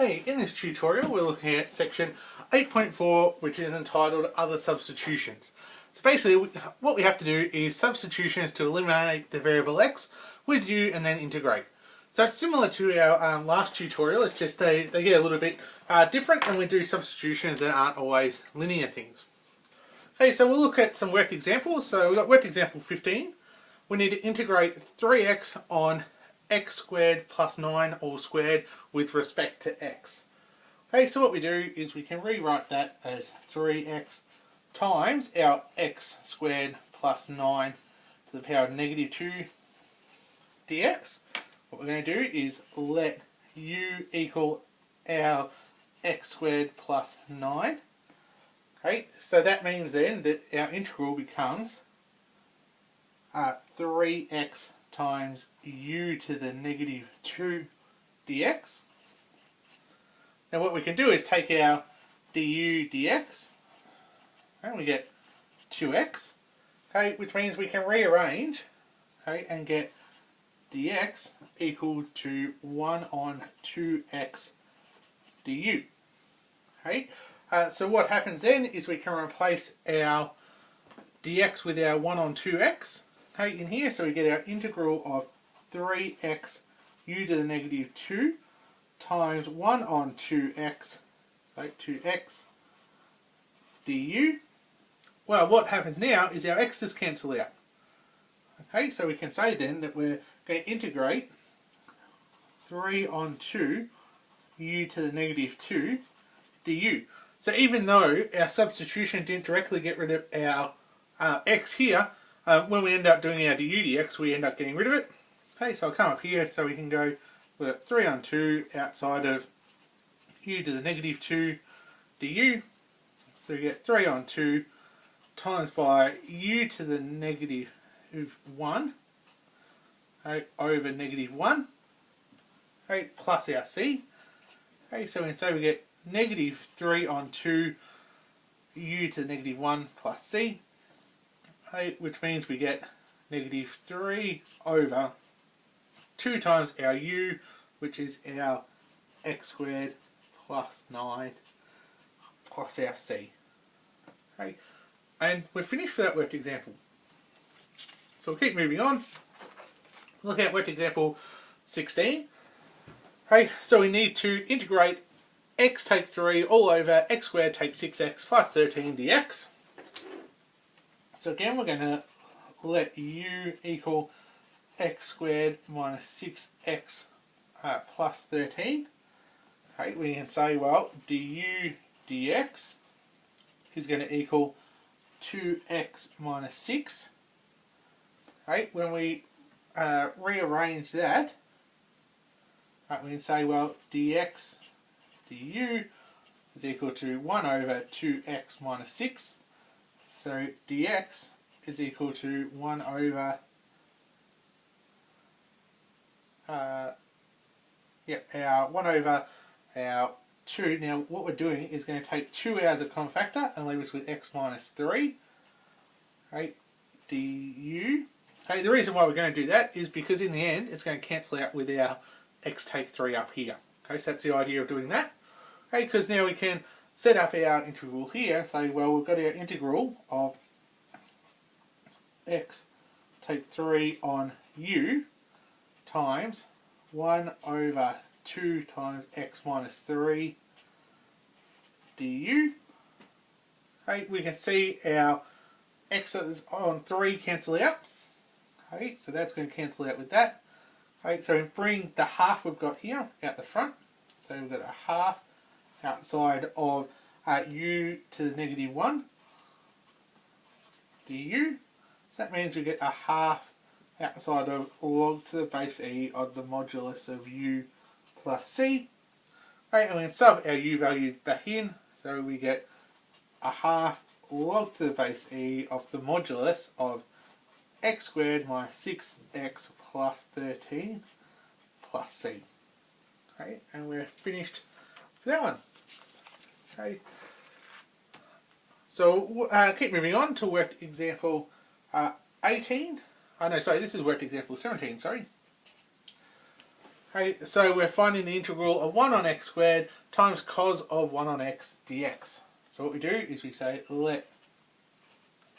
Hey, in this tutorial we're looking at section 8.4, which is entitled Other Substitutions. So basically what we have to do is substitutions to eliminate the variable x with u and then integrate. So it's similar to our last tutorial, it's just they get a little bit different, and we do substitutions that aren't always linear things. Okay, so we'll look at some worked examples. So we've got worked example 15. We need to integrate 3x on x squared plus 9 all squared with respect to x. Okay, so what we do is we can rewrite that as 3x times our x squared plus 9 to the power of negative 2 dx. What we're going to do is let u equal our x squared plus 9. Okay, so that means then that our integral becomes 3x times u to the negative 2 dx. Now what we can do is take our du dx, and we get 2x, okay, which means we can rearrange, okay, and get dx equal to 1 on 2x du. Okay, so what happens then is we can replace our dx with our 1 on 2x, okay, in here, so we get our integral of 3x u to the negative 2 times 1 on 2x, so 2x du. Well, what happens now is our x's cancel out. Okay, so we can say then that we're going to integrate 3 on 2 u to the negative 2 du. So even though our substitution didn't directly get rid of our x here, when we end up doing our du dx, we end up getting rid of it. Okay, so I'll come up here so we can go with 3 on 2 outside of u to the negative 2 du. So we get 3 on 2 times by u to the negative 1, okay, over negative 1, okay, plus our c. Okay, so we can say we get negative 3 on 2 u to the negative 1 plus c, okay, which means we get negative 3 over 2 times our u, which is our x squared plus 9 plus our c. Okay, and we're finished for that worked example. So we'll keep moving on. Looking at worked example 16. Okay, so we need to integrate x take 3 all over x squared take 6x plus 13 dx. So again, we're going to let u equal x squared minus 6x plus 13. Okay, we can say, well, du dx is going to equal 2x minus 6. Okay, when we rearrange that, we can say, well, dx du is equal to 1 over 2x minus 6. So dx is equal to 1 over 1 over our 2. Now what we're doing is going to take 2 out as a common factor and leave us with x minus 3. Okay, du. Okay, the reason why we're going to do that is because in the end it's going to cancel out with our x take 3 up here. Okay, so that's the idea of doing that. Okay, because now we can set up our integral here and say, well, we've got our integral of x take 3 on u times 1 over 2 times x minus 3 du. Okay, we can see our x's on 3 cancel out. Okay, so that's going to cancel out with that. Okay, so we bring the half we've got here out the front. So we've got a half outside of u to the negative 1 du. So that means we get a half outside of log to the base e of the modulus of u plus c. Okay, and we can sub our u values back in, so we get a half log to the base e of the modulus of x squared minus 6x plus 13 plus c. Okay, and we're finished for that one. Okay, so keep moving on to worked example 18. Oh no, sorry, this is worked example 17, sorry. Okay, so we're finding the integral of 1 on x squared times cos of 1 on x dx. So what we do is we say let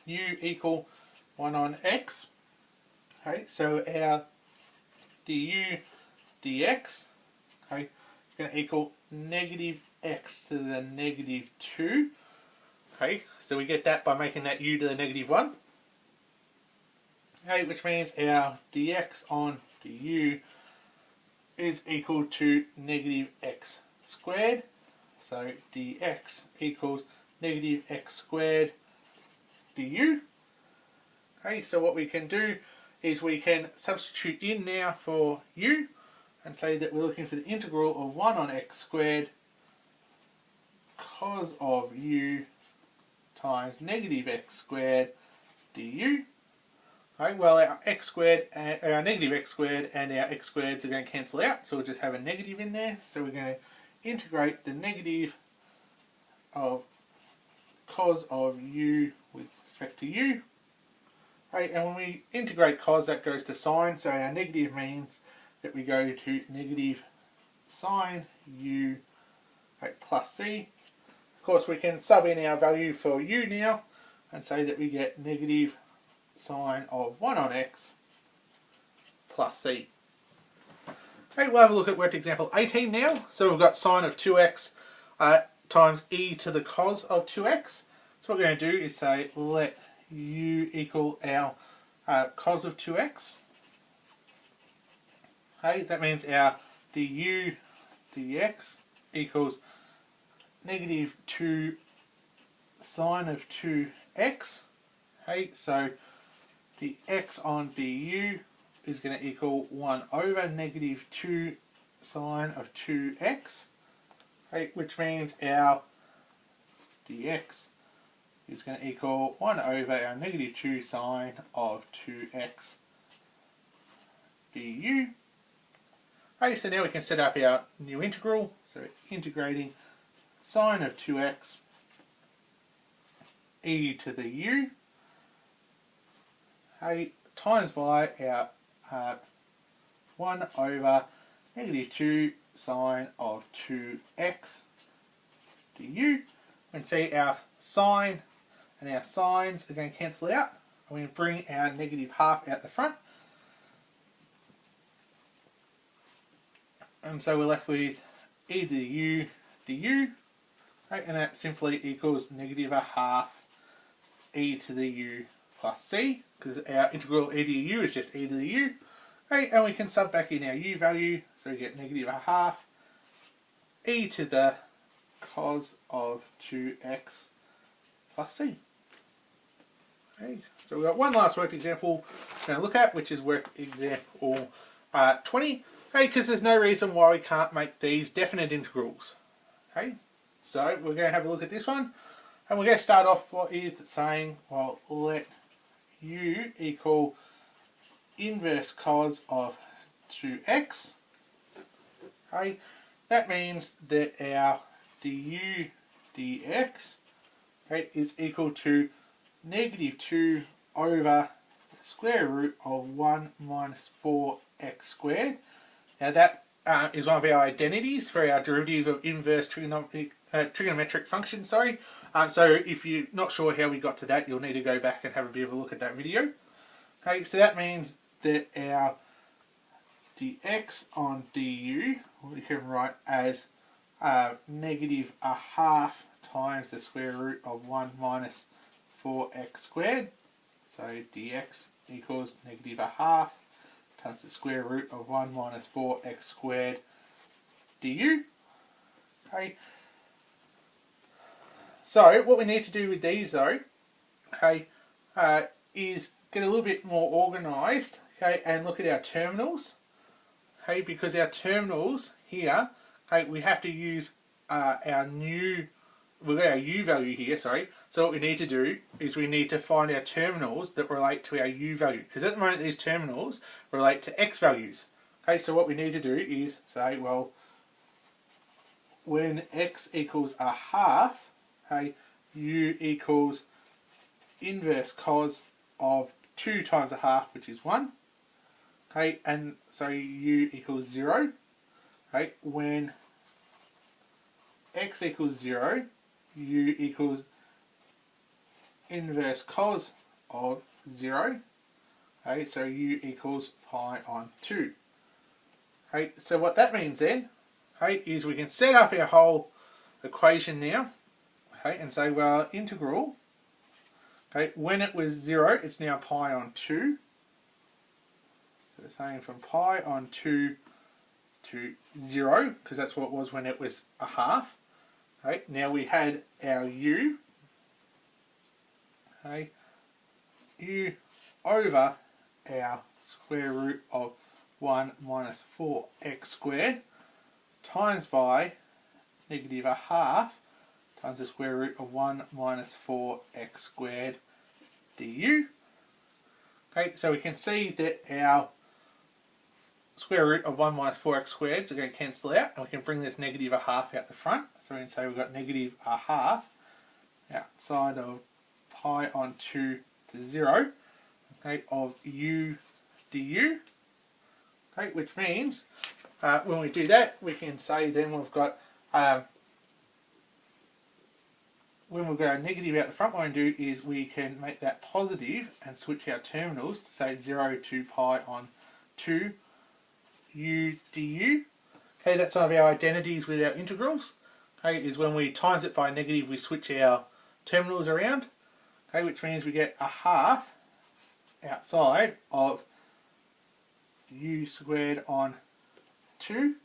u equal 1 on x. Okay, so our du dx, okay, is going to equal negative x to the negative 2. Okay, so we get that by making that u to the negative 1. Okay, which means our dx on du is equal to negative x squared. So dx equals negative x squared du. Okay, so what we can do is we can substitute in now for u and say that we're looking for the integral of 1 on x squared cos of u times negative x squared du. Okay, well, our x squared, our negative x squared and our x squareds are going to cancel out, so we'll just have a negative in there. So we're going to integrate the negative of cos of u with respect to u. Okay, and when we integrate cos, that goes to sine, so our negative means that we go to negative sine u, okay, plus c. Of course, we can sub in our value for u now and say that we get negative sine of 1 on x plus c. Okay, we'll have a look at worked example 18 now. So we've got sine of 2x times e to the cos of 2x. So what we're going to do is say let u equal our cos of 2x. Okay, that means our du dx equals negative 2 sine of 2x. Okay, so the x on du is going to equal 1 over negative 2 sine of 2x, okay, which means our dx is going to equal 1 over our negative 2 sine of 2x du. Okay, so now we can set up our new integral. So integrating sine of 2x e to the u, okay, times by our 1 over negative 2 sine of 2x du. And see our sine and our sines are going to cancel out. And we bring our negative half out the front. And so we're left with e to the u du. Okay, and that simply equals negative a half e to the u plus c, because our integral e to the u is just e to the u. Okay, and we can sub back in our u value, so we get negative a half e to the cos of 2x plus c. Okay, so we've got one last worked example we're going to look at, which is worked example 20. Okay, because there's no reason why we can't make these definite integrals. Okay, so we're going to have a look at this one, and we're going to start off with saying, well, let u equal inverse cos of 2x. Okay, that means that our du dx, okay, is equal to negative 2 over the square root of 1 minus 4x squared. Now that is one of our identities for our derivative of inverse trigonometric function. Sorry. So if you're not sure how we got to that, you'll need to go back and have a bit of a look at that video. Okay, so that means that our dx on du we can write as negative a half times the square root of 1 minus 4x squared. So dx equals negative a half times the square root of 1 minus 4x squared du. Okay. So what we need to do with these though, okay, is get a little bit more organised, okay, and look at our terminals, okay, because our terminals here, okay, we have to use our new, we've got our u value here, sorry. So what we need to do is we need to find our terminals that relate to our u value, because at the moment these terminals relate to x values. Okay, so what we need to do is say, well, when x equals a half, okay, u equals inverse cos of 2 times a half, which is 1. Okay, and so u equals 0. okay, when x equals 0, u equals inverse cos of 0. Okay, so u equals pi on 2. Okay, so what that means then, okay, is we can set up our whole equation now, okay, and say, well, integral, okay, when it was 0, it's now pi on 2. So we're saying from pi on 2 to 0, because that's what it was when it was a half. Okay, now we had our u, okay, u over our square root of 1 minus 4x squared times by negative a half times the square root of 1 minus 4x squared du. Okay, so we can see that our square root of 1 minus 4x squared is going to cancel out, and we can bring this negative a half out the front. So we can say we've got negative a half outside of pi on 2 to 0, okay, of u du, okay, which means when we do that, we can say then we've got when we've got a negative out the front, what we can do is we can make that positive and switch our terminals to say 0 to pi on 2 u du. Okay, that's one of our identities with our integrals. Okay, is when we times it by a negative, we switch our terminals around. Okay, which means we get a half outside of u squared on 2.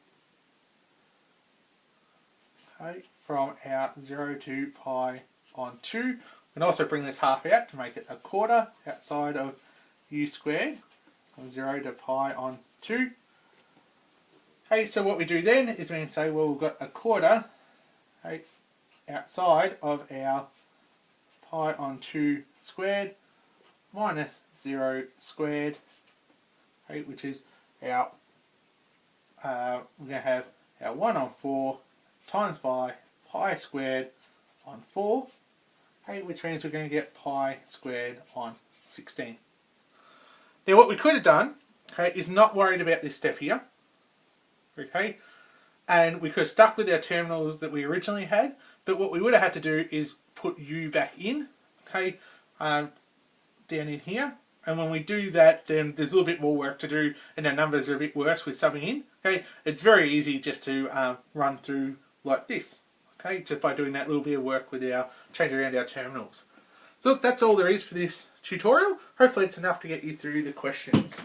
Okay, from our 0 to pi on 2. We can also bring this half out to make it a quarter outside of u squared from 0 to pi on 2. Okay, so what we do then is we can say, well, we've got a quarter, okay, outside of our pi on 2 squared minus 0 squared, okay, which is our, we're going to have our 1 on 4 times by pi squared on 4, okay, which means we're going to get pi squared on 16. Now what we could have done, okay, is not worried about this step here, okay, and we could have stuck with our terminals that we originally had, but what we would have had to do is put u back in, okay, down in here, and when we do that, then there's a little bit more work to do, and our numbers are a bit worse with subbing in. Okay, it's very easy just to run through like this, okay, just by doing that little bit of work with our changing around our terminals. So look, that's all there is for this tutorial. Hopefully it's enough to get you through the questions.